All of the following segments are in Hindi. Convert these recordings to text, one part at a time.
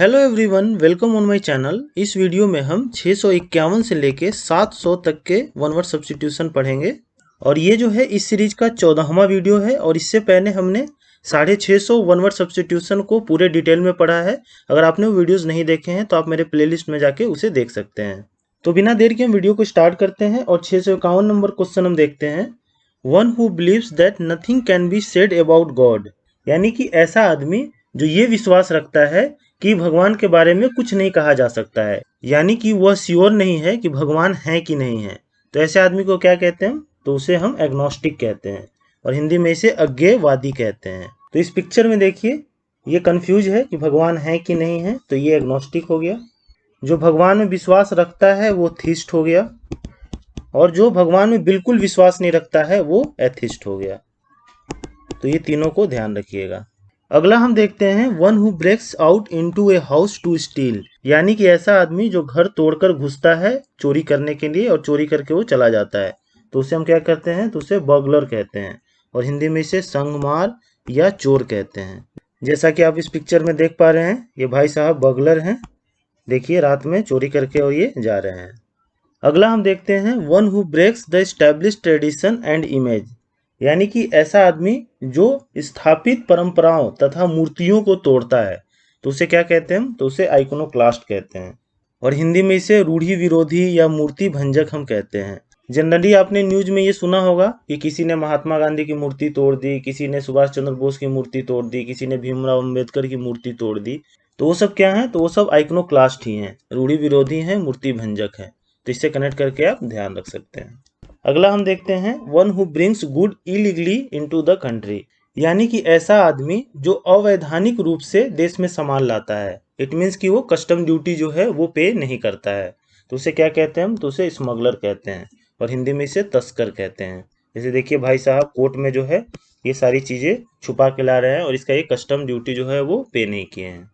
Hello everyone, welcome on my channel. इस वीडियो में हम 651 से लेके 700 तक के वन वर्ड सब्स्टिट्यूशन पढ़ेंगे और ये जो है इस सीरीज का 14वां वीडियो है। और इससे पहले हमने 650 वन वर्ड सब्स्टिट्यूशन को पूरे डिटेल में पढ़ा है। अगर आपने वो वीडियोस नहीं देखे हैं तो आप मेरे प्लेलिस्ट में जाके उसे देख सकते हैं। तो बिना देर के हम वीडियो को स्टार्ट करते हैं और 651 नंबर क्वेश्चन हम देखते हैं। One who believes that nothing can be said about God, यानी कि ऐसा आदमी जो ये विश्वास रखता है कि भगवान के बारे में कुछ नहीं कहा जा सकता है, यानी कि वह श्योर नहीं है कि भगवान है कि नहीं है। तो ऐसे आदमी को क्या कहते हैं? तो उसे हम एग्नोस्टिक कहते हैं और हिंदी में इसे अज्ञेयवादी कहते हैं। तो इस पिक्चर में देखिए, ये कंफ्यूज है कि भगवान है कि नहीं है, तो ये एग्नोस्टिक हो गया। जो भगवान में विश्वास रखता है वो थीस्ट हो गया और जो भगवान में बिल्कुल विश्वास नहीं रखता है वो एथिस्ट हो गया। तो ये तीनों को ध्यान रखिएगा। अगला हम देखते हैं one who breaks out into a house to steal, यानी कि ऐसा आदमी जो घर तोड़कर घुसता है चोरी करने के लिए और चोरी करके वो चला जाता है, तो उसे हम क्या कहते हैं? तो उसे बर्गलर कहते हैं और हिंदी में इसे संगमार या चोर कहते हैं। जैसा कि आप इस पिक्चर में देख पा रहे हैं, ये भाई साहब बर्गलर हैं। देखिए, रात में चोरी करके और ये जा रहे हैं। अगला हम देखते हैं one who breaks the established tradition and image, यानी कि ऐसा आदमी जो स्थापित परंपराओं तथा मूर्तियों को तोड़ता है, तो उसे क्या कहते हैं? तो उसे आइकोनोक्लास्ट कहते हैं और हिंदी में इसे रूढ़ि विरोधी या मूर्ति भंजक हम कहते हैं। जनरली आपने न्यूज में ये सुना होगा कि किसी ने महात्मा गांधी की मूर्ति तोड़ दी, किसी ने सुभाष चंद्र बोस की मूर्ति तोड़ दी, किसी ने भीमराव अम्बेडकर की मूर्ति तोड़ दी। तो वो सब क्या है? तो वो सब आइकोनोक्लास्ट ही हैं, रूढ़ि विरोधी हैं, मूर्ति भंजक हैं। तो इससे कनेक्ट करके आप ध्यान रख सकते हैं। अगला हम देखते हैं one who brings good illegally into the country, यानी कि ऐसा आदमी जो अवैधानिक रूप से देश में सामान लाता है। इट मीन्स कि वो कस्टम ड्यूटी जो है वो पे नहीं करता है, तो उसे क्या कहते हैं हम? तो उसे स्मगलर कहते हैं और हिंदी में इसे तस्कर कहते हैं। जैसे देखिए, भाई साहब कोर्ट में जो है ये सारी चीजें छुपा के ला रहे हैं और इसका ये कस्टम ड्यूटी जो है वो पे नहीं किए हैं।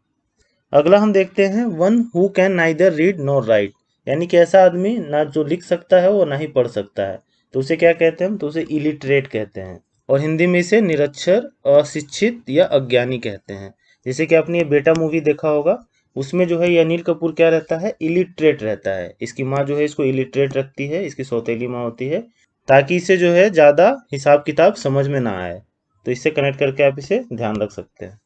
अगला हम देखते हैं one who can neither read nor right, यानी कि ऐसा आदमी ना जो लिख सकता है वो ना ही पढ़ सकता है, तो उसे क्या कहते हैं हम? तो उसे इलिटरेट कहते हैं और हिंदी में इसे निरक्षर, अशिक्षित या अज्ञानी कहते हैं। जैसे कि आपने ये बेटा मूवी देखा होगा, उसमें जो है ये अनिल कपूर क्या रहता है? इलिटरेट रहता है। इसकी माँ जो है इसको इलिटरेट रखती है, इसकी सौतेली माँ होती है, ताकि इसे जो है ज़्यादा हिसाब किताब समझ में ना आए। तो इससे कनेक्ट करके आप इसे ध्यान रख सकते हैं।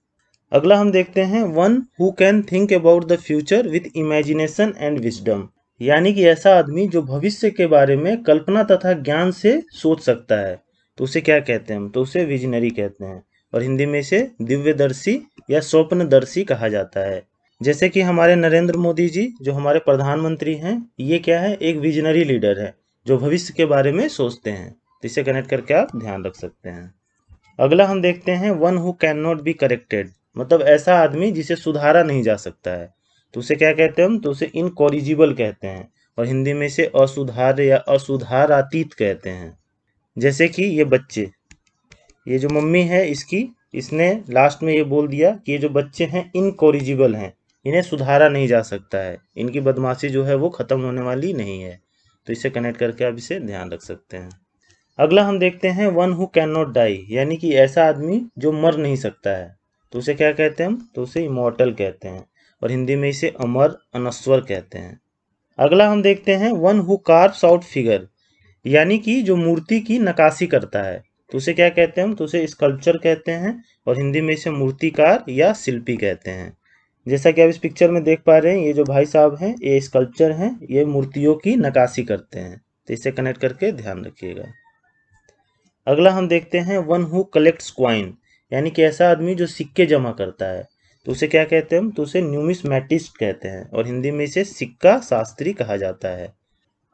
अगला हम देखते हैं one who can think about the future with imagination and wisdom, यानी कि ऐसा आदमी जो भविष्य के बारे में कल्पना तथा ज्ञान से सोच सकता है, तो उसे क्या कहते हैं हम? तो उसे विजनरी कहते हैं और हिंदी में इसे दिव्यदर्शी या स्वप्नदर्शी कहा जाता है। जैसे कि हमारे नरेंद्र मोदी जी जो हमारे प्रधानमंत्री हैं, ये क्या है? एक विजनरी लीडर है जो भविष्य के बारे में सोचते हैं। तो इसे कनेक्ट करके आप ध्यान रख सकते हैं। अगला हम देखते हैं one who can not be corrected, मतलब ऐसा आदमी जिसे सुधारा नहीं जा सकता है, तो उसे क्या कहते हैं हम? तो उसे इनकॉरिजिबल कहते हैं और हिंदी में इसे असुधार्य या असुधारातीत कहते हैं। जैसे कि ये बच्चे, ये जो मम्मी है इसकी, इसने लास्ट में ये बोल दिया कि ये जो बच्चे हैं इनकॉरिजिबल हैं, इन्हें सुधारा नहीं जा सकता है, इनकी बदमाशी जो है वो खत्म होने वाली नहीं है। तो इसे कनेक्ट करके आप इसे ध्यान रख सकते हैं। अगला हम देखते हैं one who can not die, यानी कि ऐसा आदमी जो मर नहीं सकता है, तो उसे क्या कहते हैं हम? तो उसे इमॉर्टल कहते हैं और हिंदी में इसे अमर, अनश्वर कहते हैं। अगला हम देखते हैं one who carves out figure, यानी कि जो मूर्ति की नक्काशी करता है, तो उसे क्या कहते हैं हम? तो उसे स्कल्पचर कहते हैं और हिंदी में इसे मूर्तिकार या शिल्पी कहते हैं। जैसा कि आप इस पिक्चर में देख पा रहे हैं, ये जो भाई साहब हैं ये स्कल्पचर हैं, ये मूर्तियों की नक्काशी करते हैं। तो इसे कनेक्ट करके ध्यान रखिएगा। अगला हम देखते हैं वन हु कलेक्ट्स क्वाइन, यानी कि ऐसा आदमी जो सिक्के जमा करता है, तो उसे क्या कहते हैं हम? तो उसे न्यूमिस्मैटिस्ट कहते हैं और हिंदी में इसे सिक्का शास्त्री कहा जाता है।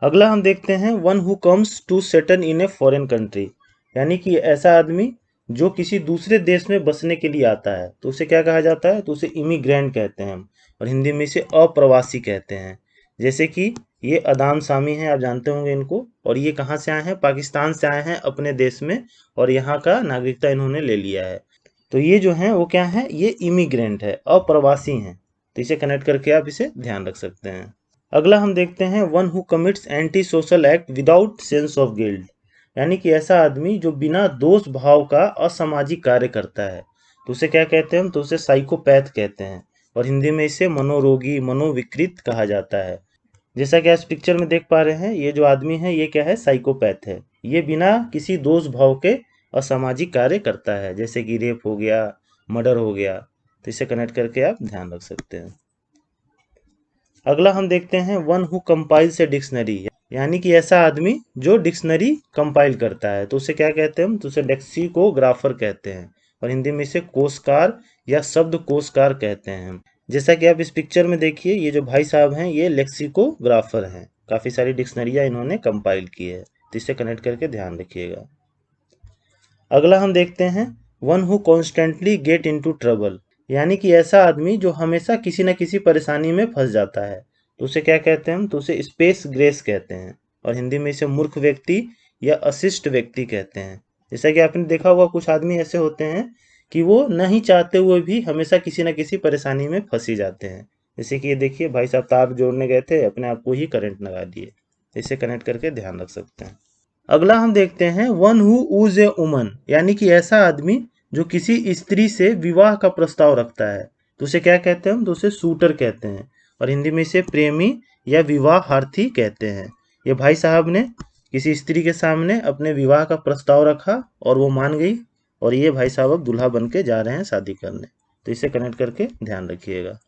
अगला हम देखते हैं one who comes to settle in a foreign country, यानी कि ऐसा आदमी जो किसी दूसरे देश में बसने के लिए आता है, तो उसे क्या कहा जाता है? तो उसे इमिग्रेंट कहते हैं हम और हिंदी में इसे अप्रवासी कहते हैं। जैसे कि ये अदाम सामी हैं, आप जानते होंगे इनको, और ये कहाँ से आए हैं? पाकिस्तान से आए हैं अपने देश में और यहाँ का नागरिकता इन्होंने ले लिया है। तो ये जो हैं वो क्या है? ये इमिग्रेंट है, अप्रवासी हैं। तो इसे कनेक्ट करके आप इसे ध्यान रख सकते हैं। अगला हम देखते हैं one who commits anti social act without sense of guilt, यानी कि ऐसा आदमी जो बिना दोष भाव का असामाजिक कार्य करता है, तो उसे क्या कहते हैं हम? तो उसे साइकोपैथ कहते हैं और हिंदी में इसे मनोरोगी, मनोविकृत कहा जाता है। जैसा कि इस पिक्चर में देख पा रहे हैं, ये जो आदमी है ये क्या है, साइकोपैथ है। ये बिना किसी दोष भाव के असामाजिक कार्य करता है, जैसे कि रेप हो गया, मर्डर हो गया। तो इसे कनेक्ट करके आप ध्यान रख सकते हैं। अगला हम देखते हैं one who compiles a dictionary, यानी कि ऐसा आदमी जो डिक्शनरी कंपाइल करता है। तो उसे क्या कहते हैं हम, तो उसे लेक्सिकोग्राफर कहते हैं, और हिंदी में इसे कोशकार या शब्द कोशकार कहते हैं हम। जैसा कि आप इस पिक्चर में देखिए, ये जो भाई साहब हैं ये लेक्सिकोग्राफर हैं, काफ़ी सारी डिक्शनरियाँ इन्होंने कंपाइल की है। तो इसे कनेक्ट करके ध्यान रखिएगा। अगला हम देखते हैं one who constantly get into trouble, यानी कि ऐसा आदमी जो हमेशा किसी न किसी परेशानी में फंस जाता है। तो उसे क्या कहते हैं हम, तो उसे स्पेस ग्रेस कहते हैं, और हिंदी में इसे मूर्ख व्यक्ति या अशिष्ट व्यक्ति कहते हैं। जैसा कि आपने देखा होगा, कुछ आदमी ऐसे होते हैं कि वो नहीं चाहते हुए भी हमेशा किसी न किसी परेशानी में फंसी जाते हैं। जैसे कि ये देखिए, भाई साहब तार जोड़ने गए थे, अपने आप को ही करंट लगा दिए। इसे कनेक्ट करके ध्यान रख सकते हैं। अगला हम देखते हैं वन हु ऊज ए उमन, यानी कि ऐसा आदमी जो किसी स्त्री से विवाह का प्रस्ताव रखता है। तो उसे क्या कहते हैं हम, तो उसे शूटर कहते हैं, और हिंदी में इसे प्रेमी या विवाहार्थी कहते हैं। ये भाई साहब ने किसी स्त्री के सामने अपने विवाह का प्रस्ताव रखा और वो मान गई, और ये भाई साहब अब दूल्हा बन के जा रहे हैं शादी करने। तो इसे कनेक्ट करके ध्यान रखिएगा।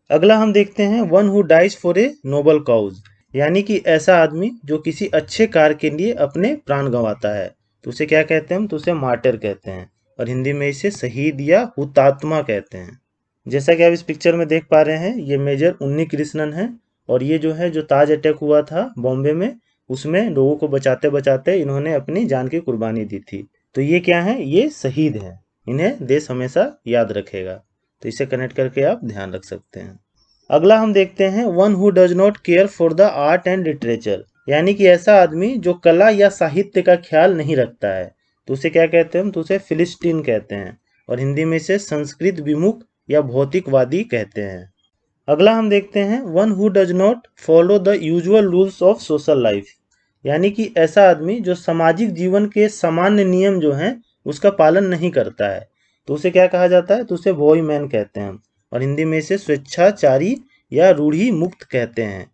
अगला हम देखते हैं one who dies for a noble cause, यानी कि ऐसा आदमी जो किसी अच्छे कार्य के लिए अपने प्राण गंवाता है। तो उसे क्या कहते हैं हम, तो उसे मार्टर कहते हैं, और हिंदी में इसे शहीद या हुतात्मा कहते हैं। जैसा कि आप इस पिक्चर में देख पा रहे हैं, ये मेजर उन्नी कृष्णन है, और ये जो है जो ताज अटैक हुआ था बॉम्बे में, उसमें लोगों को बचाते बचाते इन्होंने अपनी जान की कुर्बानी दी थी। तो ये क्या है, ये शहीद हैं, इन्हें देश हमेशा याद रखेगा। तो इसे कनेक्ट करके आप ध्यान रख सकते हैं। अगला हम देखते हैं one who does not care for the art and literature, यानी कि ऐसा आदमी जो कला या साहित्य का ख्याल नहीं रखता है। तो उसे क्या कहते हैं हम, तो उसे फिलिस्टीन कहते हैं, और हिंदी में इसे संस्कृत विमुख या भौतिकवादी कहते हैं। अगला हम देखते हैं one who does not follow the usual rules of social life, यानी कि ऐसा आदमी जो सामाजिक जीवन के सामान्य नियम जो हैं उसका पालन नहीं करता है। तो उसे क्या कहा जाता है, तो उसे बॉय मैन कहते हैं, और हिंदी में इसे स्वेच्छाचारी या रूढ़ी मुक्त कहते हैं।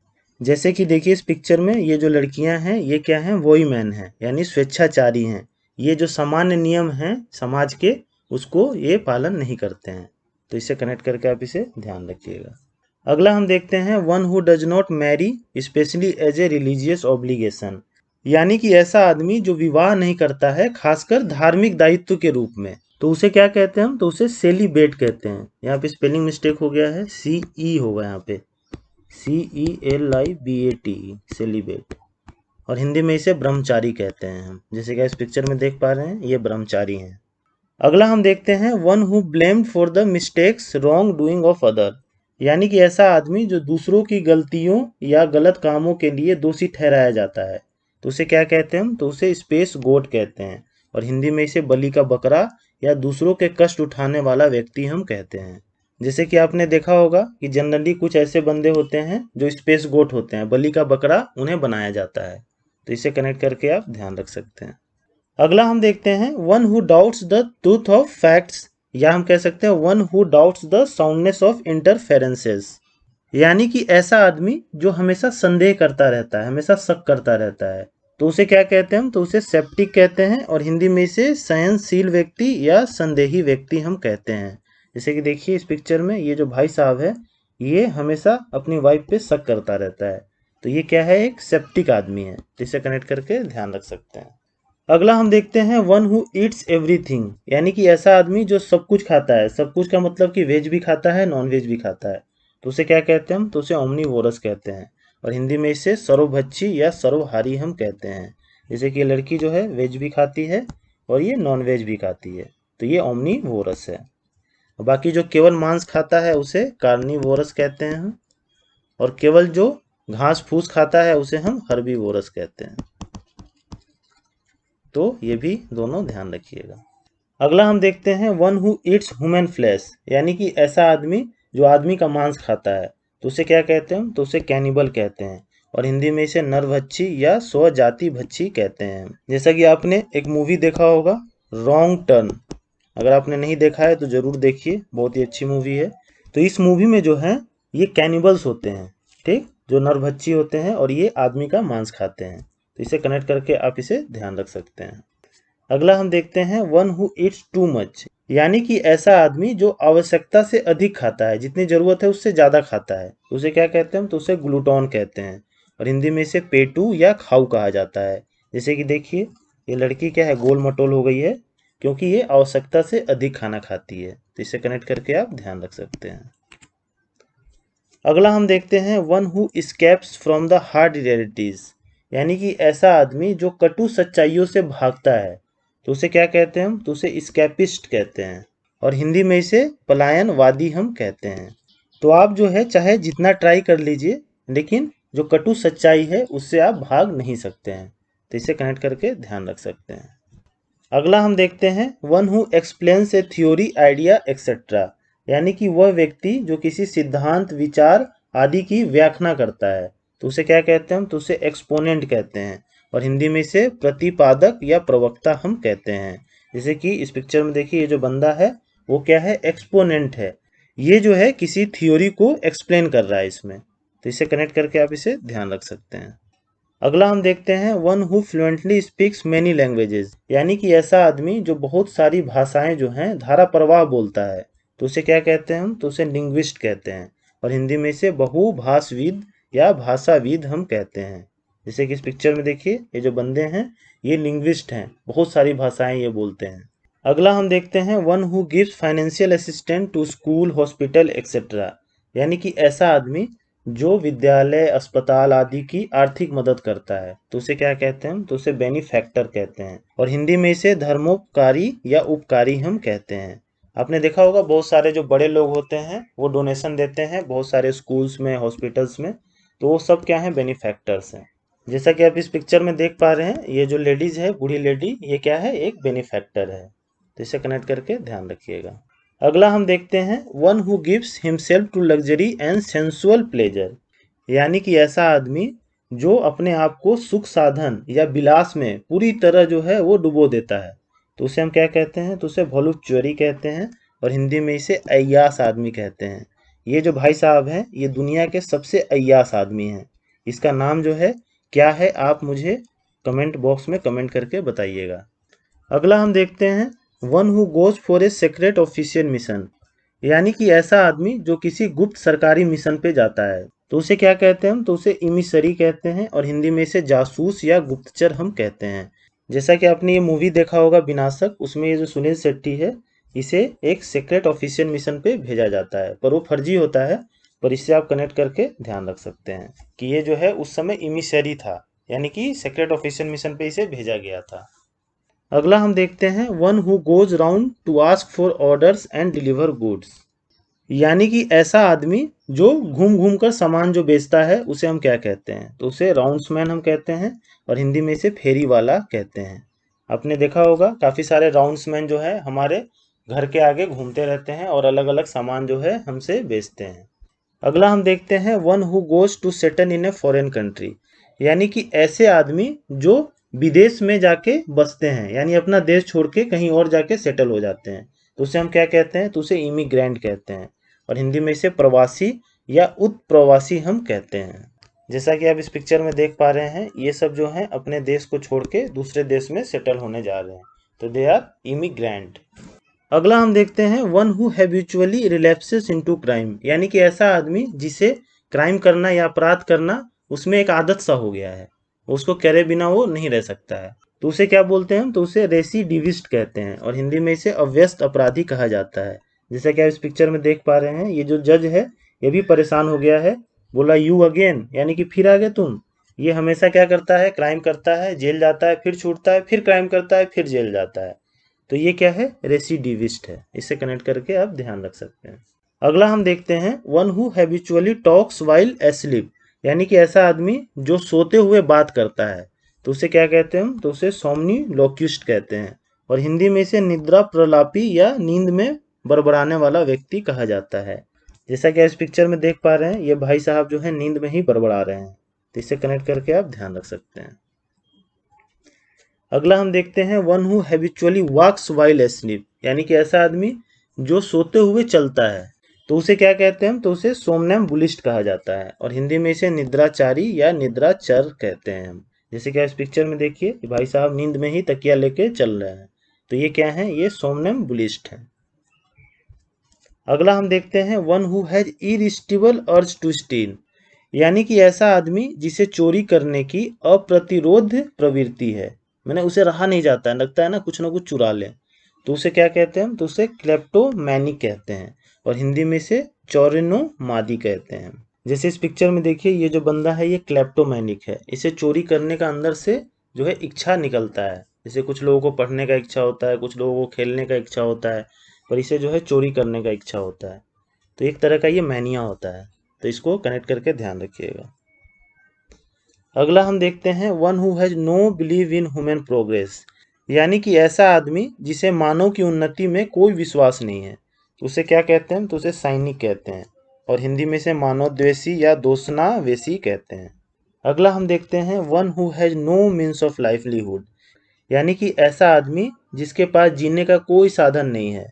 जैसे कि देखिए इस पिक्चर में ये जो लड़कियां हैं ये क्या हैं, बॉय मैन हैं, यानी स्वेच्छाचारी हैं। ये जो सामान्य नियम हैं समाज के, उसको ये पालन नहीं करते हैं। तो इसे कनेक्ट करके आप इसे ध्यान रखिएगा। अगला हम देखते हैं one who does not marry specially as a religious obligation, यानी कि ऐसा आदमी जो विवाह नहीं करता है खासकर धार्मिक दायित्व के रूप में। तो उसे क्या कहते हैं हम, तो उसे सेलिबेट कहते हैं। यहाँ पे स्पेलिंग मिस्टेक हो गया है, CE होगा यहाँ पे, CELIBATE, सेलिबेट, और हिंदी में इसे ब्रह्मचारी कहते हैं हम। जैसे कि इस पिक्चर में देख पा रहे हैं, ये ब्रह्मचारी हैं। अगला हम देखते हैं one who blamed for the mistakes wrong doing of other, यानी कि ऐसा आदमी जो दूसरों की गलतियों या गलत कामों के लिए दोषी ठहराया जाता है। तो उसे क्या कहते हैं हम, तो उसे स्पेस गोट कहते हैं, और हिंदी में इसे बलि का बकरा या दूसरों के कष्ट उठाने वाला व्यक्ति हम कहते हैं। जैसे कि आपने देखा होगा कि जनरली कुछ ऐसे बंदे होते हैं जो स्पेस गोट होते हैं, बलि का बकरा उन्हें बनाया जाता है। तो इसे कनेक्ट करके आप ध्यान रख सकते हैं। अगला हम देखते हैं one who doubts the truth of facts, या हम कह सकते हैं one who doubts the soundness of interferences, यानी कि ऐसा आदमी जो हमेशा संदेह करता रहता है, हमेशा शक करता रहता है। तो उसे क्या कहते हैं हम, तो उसे सेप्टिक कहते हैं, और हिंदी में इसे संयनशील व्यक्ति या संदेही व्यक्ति हम कहते हैं। जैसे कि देखिए इस पिक्चर में ये जो भाई साहब है ये हमेशा अपनी वाइफ पे शक करता रहता है। तो ये क्या है, एक सेप्टिक आदमी है। तो इसे कनेक्ट करके ध्यान रख सकते हैं। अगला हम देखते हैं वन हु ईट्स एवरीथिंग, यानी कि ऐसा आदमी जो सब कुछ खाता है। सब कुछ का मतलब कि वेज भी खाता है, नॉन वेज भी खाता है। तो उसे क्या कहते हैं हम, तो उसे ओमनीवोरस कहते हैं, और हिंदी में इसे सर्वभक्षी या सर्वहारी हम कहते हैं। जैसे कि ये लड़की जो है वेज भी खाती है और ये नॉन वेज भी खाती है, तो ये ओमनीवोरस है। बाकी जो केवल मांस खाता है उसे कार्निवोरस कहते हैं हम, और केवल जो घास फूस खाता है उसे हम हर्बीवोरस कहते हैं। तो ये भी दोनों ध्यान रखिएगा। अगला हम देखते हैं one who Yeats human flesh, यानी कि ऐसा आदमी जो आदमी का मांस खाता है। तो उसे क्या कहते हैं, तो उसे कैनिबल कहते हैं, और हिंदी में इसे नरभक्षी या स्वजाति भक्षी कहते हैं। जैसा कि आपने एक मूवी देखा होगा, रॉन्ग टर्न, अगर आपने नहीं देखा है तो जरूर देखिए, बहुत ही अच्छी मूवी है। तो इस मूवी में जो है ये कैनिबल्स होते हैं, ठीक, जो नरभक्षी होते हैं और ये आदमी का मांस खाते हैं। तो इसे कनेक्ट करके आप इसे ध्यान रख सकते हैं। अगला हम देखते हैं one who Yeats too much, यानी कि ऐसा आदमी जो आवश्यकता से अधिक खाता है, जितनी जरूरत है उससे ज़्यादा खाता है, तो उसे क्या कहते हैं हम, तो उसे ग्लूटोन कहते हैं और हिंदी में इसे पेटू या खाऊ कहा जाता है। जैसे कि देखिए ये लड़की क्या है, गोल मटोल हो गई है क्योंकि ये आवश्यकता से अधिक खाना खाती है। तो इसे कनेक्ट करके आप ध्यान रख सकते हैं। अगला हम देखते हैं one who scapes from the hard realities, यानी कि ऐसा आदमी जो कटु सच्चाइयों से भागता है, तो उसे क्या कहते हैं हम, तो उसे स्केपिस्ट कहते हैं और हिंदी में इसे पलायनवादी हम कहते हैं। तो आप जो है चाहे जितना ट्राई कर लीजिए, लेकिन जो कटु सच्चाई है उससे आप भाग नहीं सकते हैं। तो इसे कनेक्ट करके ध्यान रख सकते हैं। अगला हम देखते हैं one who explains A theory idea etcetera, यानी कि वह व्यक्ति जो किसी सिद्धांत विचार आदि की व्याख्या करता है, तो उसे क्या कहते हैं हम, तो उसे एक्सपोनेंट कहते हैं और हिंदी में इसे प्रतिपादक या प्रवक्ता हम कहते हैं। जैसे कि इस पिक्चर में देखिए ये जो बंदा है वो क्या है, एक्सपोनेंट है, ये जो है किसी थ्योरी को एक्सप्लेन कर रहा है इसमें। तो इसे कनेक्ट करके आप इसे ध्यान रख सकते हैं। अगला हम देखते हैं one who fluently speaks many languages, यानी कि ऐसा आदमी जो बहुत सारी भाषाएं जो हैं धारा प्रवाह बोलता है, तो उसे क्या कहते हैं हम, तो उसे लिंग्विस्ट कहते हैं और हिंदी में इसे बहुभाषाविद या भाषाविद हम कहते हैं। जैसे कि इस पिक्चर में देखिए ये जो बंदे हैं ये लिंग्विस्ट हैं, बहुत सारी भाषाएं ये बोलते हैं। अगला हम देखते हैं one who gives financial assistant to school hospital etcetera, यानी कि ऐसा आदमी जो विद्यालय अस्पताल आदि की आर्थिक मदद करता है, तो उसे क्या कहते हैं हम, तो उसे बेनिफैक्टर कहते हैं और हिंदी में इसे धर्मोपकारी या उपकारी हम कहते हैं। आपने देखा होगा बहुत सारे जो बड़े लोग होते हैं वो डोनेशन देते हैं बहुत सारे स्कूल्स में, हॉस्पिटल्स में, तो वो सब क्या है, बेनिफैक्टर्स हैं। जैसा कि आप इस पिक्चर में देख पा रहे हैं ये जो लेडीज है, बूढ़ी लेडी, ये क्या है, एक बेनिफैक्टर है। तो इसे कनेक्ट करके ध्यान रखिएगा। अगला हम देखते हैं one who gives himself to luxury and sensual pleasure, यानी कि ऐसा आदमी जो अपने आप को सुख साधन या विलास में पूरी तरह जो है वो डुबो देता है, तो उसे हम क्या कहते हैं, तो उसे वॉलुपचुअरी कहते हैं और हिंदी में इसे अय्यास आदमी कहते हैं। ये जो भाई साहब हैं ये दुनिया के सबसे अय्यास आदमी हैं। इसका नाम जो है क्या है, आप मुझे कमेंट बॉक्स में कमेंट करके बताइएगा। अगला हम देखते हैं one who goes for a secret official mission, यानी कि ऐसा आदमी जो किसी गुप्त सरकारी मिशन पे जाता है, तो उसे क्या कहते हैं हम, तो उसे इमिसरी कहते हैं और हिंदी में इसे जासूस या गुप्तचर हम कहते हैं। जैसा कि आपने ये मूवी देखा होगा विनाशक, उसमें ये जो सुनील शेट्टी है इसे एक सीक्रेट ऑफिशियल मिशन पे भेजा जाता है पर वो फर्जी होता है। पर इससे आप कनेक्ट करके ध्यान रख सकते हैं कि ये जो है उस समय इमिसरी था, यानी कि सीक्रेट ऑफिशियल मिशन पे इसे भेजा गया था। अगला हम देखते हैं one who goes round to ask for orders and deliver goods, यानी कि ऐसा आदमी जो घूम घूम कर सामान जो बेचता है उसे हम क्या कहते हैं, तो उसे राउंड्समैन हम कहते हैं और हिंदी में इसे फेरी वाला कहते हैं। आपने देखा होगा काफ़ी सारे राउंड्समैन जो है हमारे घर के आगे घूमते रहते हैं और अलग अलग सामान जो है हमसे बेचते हैं। अगला हम देखते हैं one who goes to settle in a foreign country, यानी कि ऐसे आदमी जो विदेश में जाके बसते हैं, यानी अपना देश छोड़ के कहीं और जाके सेटल हो जाते हैं, तो उसे हम क्या कहते हैं, तो उसे इमिग्रेंट कहते हैं और हिंदी में इसे प्रवासी या उत्प्रवासी हम कहते हैं। जैसा कि आप इस पिक्चर में देख पा रहे हैं ये सब जो हैं अपने देश को छोड़ के दूसरे देश में सेटल होने जा रहे हैं, तो दे आर इमिग्रेंट। अगला हम देखते हैं one who habitually relapses into crime, यानी कि ऐसा आदमी जिसे क्राइम करना या अपराध करना उसमें एक आदत सा हो गया है, उसको करे बिना वो नहीं रह सकता है, तो उसे क्या बोलते हैं हम, तो उसे रेसिडिविस्ट कहते हैं और हिंदी में इसे अव्यस्त अपराधी कहा जाता है। जैसा कि आप इस पिक्चर में देख पा रहे हैं ये जो जज है ये भी परेशान हो गया है, बोला यू अगेन, यानी कि फिर आ गए तुम। ये हमेशा क्या करता है, क्राइम करता है, जेल जाता है, फिर छूटता है, फिर क्राइम करता है, फिर जेल जाता है, तो ये क्या है, रेसिडिविस्ट है। इससे कनेक्ट करके आप ध्यान रख सकते हैं। अगला हम देखते हैं one who habitually talks while asleep, यानी कि ऐसा आदमी जो सोते हुए बात करता है, तो उसे क्या कहते हैं हम, तो उसे सोमनीलोक्विस्ट कहते हैं और हिंदी में इसे निद्रा प्रलापी या नींद में बड़बड़ाने वाला व्यक्ति कहा जाता है। जैसा कि इस पिक्चर में देख पा रहे हैं ये भाई साहब जो है नींद में ही बड़बड़ा रहे हैं, तो इससे कनेक्ट करके आप ध्यान रख सकते हैं। अगला हम देखते हैं one who habitually walks while asleep, यानी कि ऐसा आदमी जो सोते हुए चलता है, तो उसे क्या कहते हैं हम, तो उसे सोमनैम्बुलिस्ट कहा जाता है और हिंदी में इसे निद्राचारी या निद्राचर कहते हैं हम। जैसे कि इस पिक्चर में देखिए भाई साहब नींद में ही तकिया लेके चल रहे हैं, तो ये क्या है, ये सोमनैम्बुलिस्ट है। अगला हम देखते हैं one who has इरिस्टिबल urge to steal, यानी कि ऐसा आदमी जिसे चोरी करने की अप्रतिरोध प्रवृत्ति है, मैंने उसे रहा नहीं जाता है, लगता है ना कुछ चुरा लें, तो उसे क्या कहते हैं हम, तो उसे क्लेप्टोमैनिक कहते हैं और हिंदी में इसे चोरिनोमादी कहते हैं। जैसे इस पिक्चर में देखिए ये जो बंदा है ये क्लेप्टोमैनिक है, इसे चोरी करने का अंदर से जो है इच्छा निकलता है। जैसे कुछ लोगों को पढ़ने का इच्छा होता है, कुछ लोगों को खेलने का इच्छा होता है, पर इसे जो है चोरी करने का इच्छा होता है, तो एक तरह का ये मैनिया होता है, तो इसको कनेक्ट करके ध्यान रखिएगा। अगला हम देखते हैं one who has know believe in human progress, यानी कि ऐसा आदमी जिसे मानव की उन्नति में कोई विश्वास नहीं है, तो उसे क्या कहते हैं, तो उसे साइनिक कहते हैं और हिंदी में इसे मानवद्वेषी या दोषनावेशी कहते हैं। अगला हम देखते हैं one who has no means of livelihood, यानी कि ऐसा आदमी जिसके पास जीने का कोई साधन नहीं है,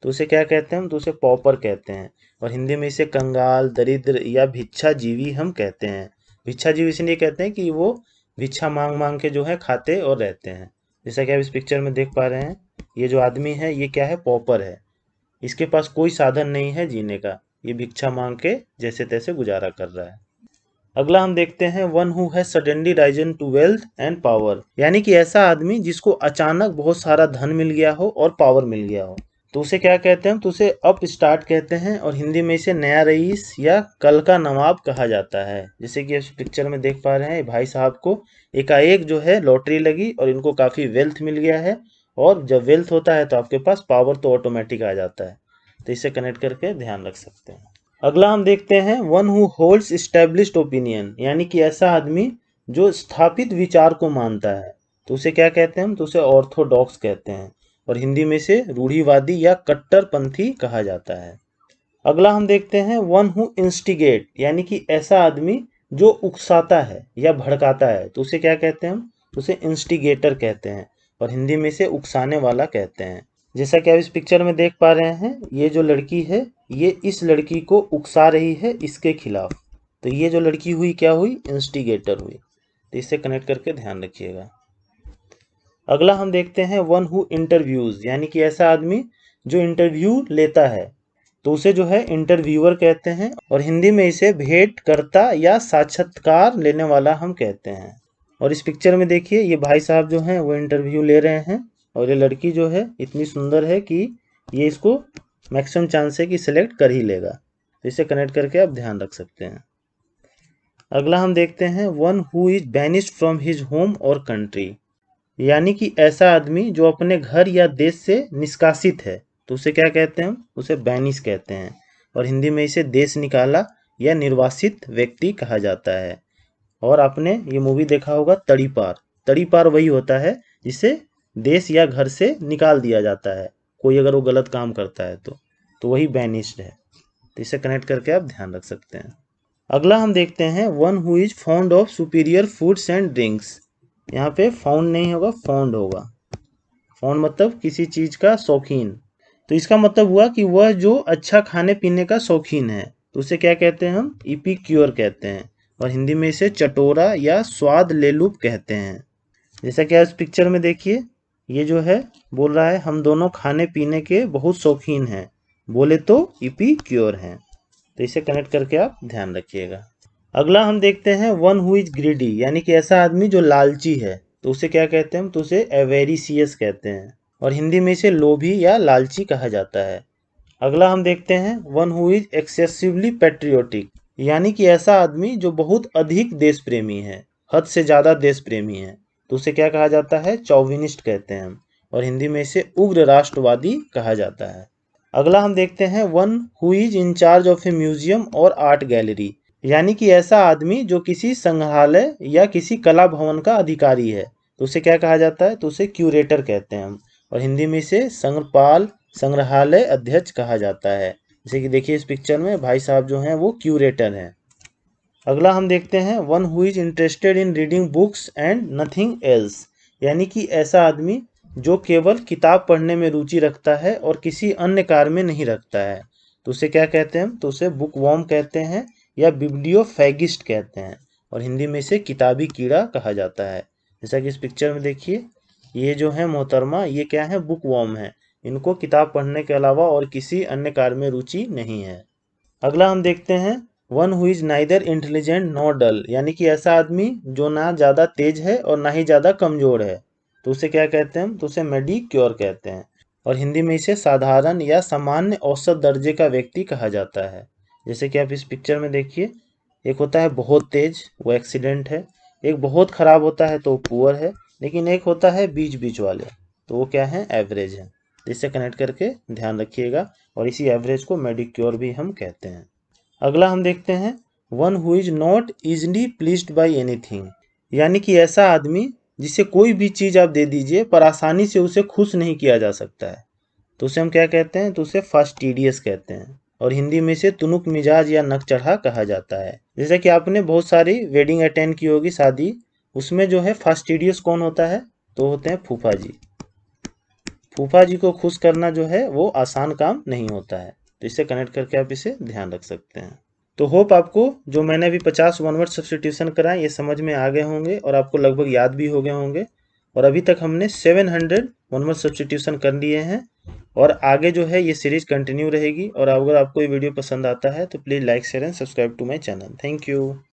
तो उसे क्या कहते हैं हम, तो उसे पॉपर कहते हैं और हिंदी में इसे कंगाल, दरिद्र या भिक्षाजीवी हम कहते हैं। भिक्षाजीवी इसलिए कहते हैं कि वो भिक्षा मांग मांग के जो है खाते और रहते हैं। जैसा कि आप इस पिक्चर में देख पा रहे हैं, ये जो आदमी है ये क्या है, पॉपर है, इसके पास कोई साधन नहीं है जीने का, ये भिक्षा मांग के जैसे तैसे गुजारा कर रहा है। अगला हम देखते हैं one who has suddenly risen to wealth and power, यानी कि ऐसा आदमी जिसको अचानक बहुत सारा धन मिल गया हो और पावर मिल गया हो, तो उसे क्या कहते हैं, तो उसे अप स्टार्ट कहते हैं और हिंदी में इसे नया रईस या कल का नवाब कहा जाता है। जैसे कि इस पिक्चर में देख पा रहे हैं भाई साहब को एकाएक जो है लॉटरी लगी और इनको काफ़ी वेल्थ मिल गया है, और जब वेल्थ होता है तो आपके पास पावर तो ऑटोमेटिक आ जाता है, तो इसे कनेक्ट करके ध्यान रख सकते हैं। अगला हम देखते हैं one who holds established opinion, यानी कि ऐसा आदमी जो स्थापित विचार को मानता है, तो उसे क्या कहते हैं हम, तो उसे ऑर्थोडॉक्स कहते हैं और हिंदी में इसे रूढ़िवादी या कट्टरपंथी कहा जाता है। अगला हम देखते हैं वन हु इंस्टिगेट, यानी कि ऐसा आदमी जो उकसाता है या भड़काता है, तो उसे क्या कहते हैं हम, उसे इंस्टिगेटर कहते हैं और हिंदी में इसे उकसाने वाला कहते हैं। जैसा कि आप इस पिक्चर में देख पा रहे हैं, ये जो लड़की है ये इस लड़की को उकसा रही है इसके खिलाफ, तो ये जो लड़की हुई क्या हुई, इंस्टिगेटर हुई, तो इससे कनेक्ट करके ध्यान रखिएगा। अगला हम देखते हैं वन हु इंटरव्यूज, यानी कि ऐसा आदमी जो इंटरव्यू लेता है, तो उसे जो है इंटरव्यूअर कहते हैं और हिंदी में इसे भेंटकर्ता या साक्षात्कार लेने वाला हम कहते हैं। और इस पिक्चर में देखिए ये भाई साहब जो हैं वो इंटरव्यू ले रहे हैं और ये लड़की जो है इतनी सुंदर है कि ये इसको मैक्सिमम चांस है कि सिलेक्ट कर ही लेगा, तो इसे कनेक्ट करके आप ध्यान रख सकते हैं। अगला हम देखते हैं one who is banished from his home और कंट्री, यानी कि ऐसा आदमी जो अपने घर या देश से निष्कासित है, तो उसे क्या कहते हैं हम, उसे बैनिश कहते हैं और हिंदी में इसे देश निकाला या निर्वासित व्यक्ति कहा जाता है। और आपने ये मूवी देखा होगा तड़ीपार, तड़ीपार वही होता है जिसे देश या घर से निकाल दिया जाता है, कोई अगर वो गलत काम करता है तो वही बैनिश्ड है, तो इसे कनेक्ट करके आप ध्यान रख सकते हैं। अगला हम देखते हैं one who is fond of superior foods and drinks, यहाँ पे फाउंड नहीं होगा, फॉन्ड होगा। फॉन्ड मतलब किसी चीज़ का शौकीन, तो इसका मतलब हुआ कि वह जो अच्छा खाने पीने का शौकीन है, तो उसे क्या कहते हैं हम, इपिक्योर कहते हैं और हिंदी में इसे चटोरा या स्वाद लेलुप कहते हैं। जैसा कि इस पिक्चर में देखिए ये जो है बोल रहा है हम दोनों खाने पीने के बहुत शौकीन हैं, बोले तो इपिक्योर हैं, तो इसे कनेक्ट करके आप ध्यान रखिएगा। अगला हम देखते हैं वन हु इज ग्रीडी, यानी कि ऐसा आदमी जो लालची है, तो उसे क्या कहते हैं हम, तो उसे एवेरिसियस कहते हैं और हिंदी में इसे लोभी या लालची कहा जाता है। अगला हम देखते हैं one who is excessively patriotic, यानी कि ऐसा आदमी जो बहुत अधिक देश प्रेमी है, हद से ज़्यादा देश प्रेमी है, तो उसे क्या कहा जाता है, चौविनिस्ट कहते हैं हम और हिंदी में इसे उग्र राष्ट्रवादी कहा जाता है। अगला हम देखते हैं one who is in charge of A museum और आर्ट गैलरी, यानी कि ऐसा आदमी जो किसी संग्रहालय या किसी कला भवन का अधिकारी है, तो उसे क्या कहा जाता है, तो उसे क्यूरेटर कहते हैं हम और हिंदी में इसे संग्रपाल, संग्रहालय अध्यक्ष कहा जाता है। जैसे कि देखिए इस पिक्चर में भाई साहब जो हैं वो क्यूरेटर हैं। अगला हम देखते हैं one who is interested in reading books and nothing else, यानी कि ऐसा आदमी जो केवल किताब पढ़ने में रुचि रखता है और किसी अन्य कार्य में नहीं रखता है, तो उसे क्या कहते हैं हम, तो उसे बुक वॉर्म कहते हैं या बिब्लियोफेगिस्ट कहते हैं, और हिंदी में इसे किताबी कीड़ा कहा जाता है। जैसा कि इस पिक्चर में देखिए, ये जो है मोहतरमा, ये क्या है, बुक वॉर्म है। इनको किताब पढ़ने के अलावा और किसी अन्य कार्य में रुचि नहीं है। अगला हम देखते हैं one who is neither intelligent nor dull, यानी कि ऐसा आदमी जो ना ज़्यादा तेज है और ना ही ज़्यादा कमज़ोर है, तो उसे क्या कहते हैं हम, तो उसे मेडिक्योर कहते हैं, और हिंदी में इसे साधारण या सामान्य औसत दर्जे का व्यक्ति कहा जाता है। जैसे कि आप इस पिक्चर में देखिए, एक होता है बहुत तेज, वो एक्सीडेंट है, एक बहुत खराब होता है तो वो पुअर है, लेकिन एक होता है बीच बीच वाले, तो वो क्या है, एवरेज है। इसे कनेक्ट करके ध्यान रखिएगा, और इसी एवरेज को मेडिक्योर भी हम कहते हैं। अगला हम देखते हैं one who is not easily pleased by anything, यानी कि ऐसा आदमी जिसे कोई भी चीज़ आप दे दीजिए पर आसानी से उसे खुश नहीं किया जा सकता है, तो उसे हम क्या कहते हैं, तो उसे फास्टिडियस कहते हैं, और हिंदी में इसे तुनुक मिजाज या नक चढ़ा कहा जाता है। जैसे कि आपने बहुत सारी वेडिंग अटेंड की होगी, शादी, उसमें जो है फास्टिडियस कौन होता है, तो होते हैं फूफा जी। फूफा जी को खुश करना जो है वो आसान काम नहीं होता है, तो इससे कनेक्ट करके आप इसे ध्यान रख सकते हैं। तो होप आपको जो मैंने अभी 50 वन वर्ड सब्स्टिट्यूशन कराए ये समझ में आ गए होंगे और आपको लगभग याद भी हो गए होंगे। और अभी तक हमने 700 वन वर्ड सब्स्टिट्यूशन कर लिए हैं, और आगे जो है ये सीरीज कंटिन्यू रहेगी। और अगर आपको ये वीडियो पसंद आता है तो please like share and subscribe to my channel. Thank you.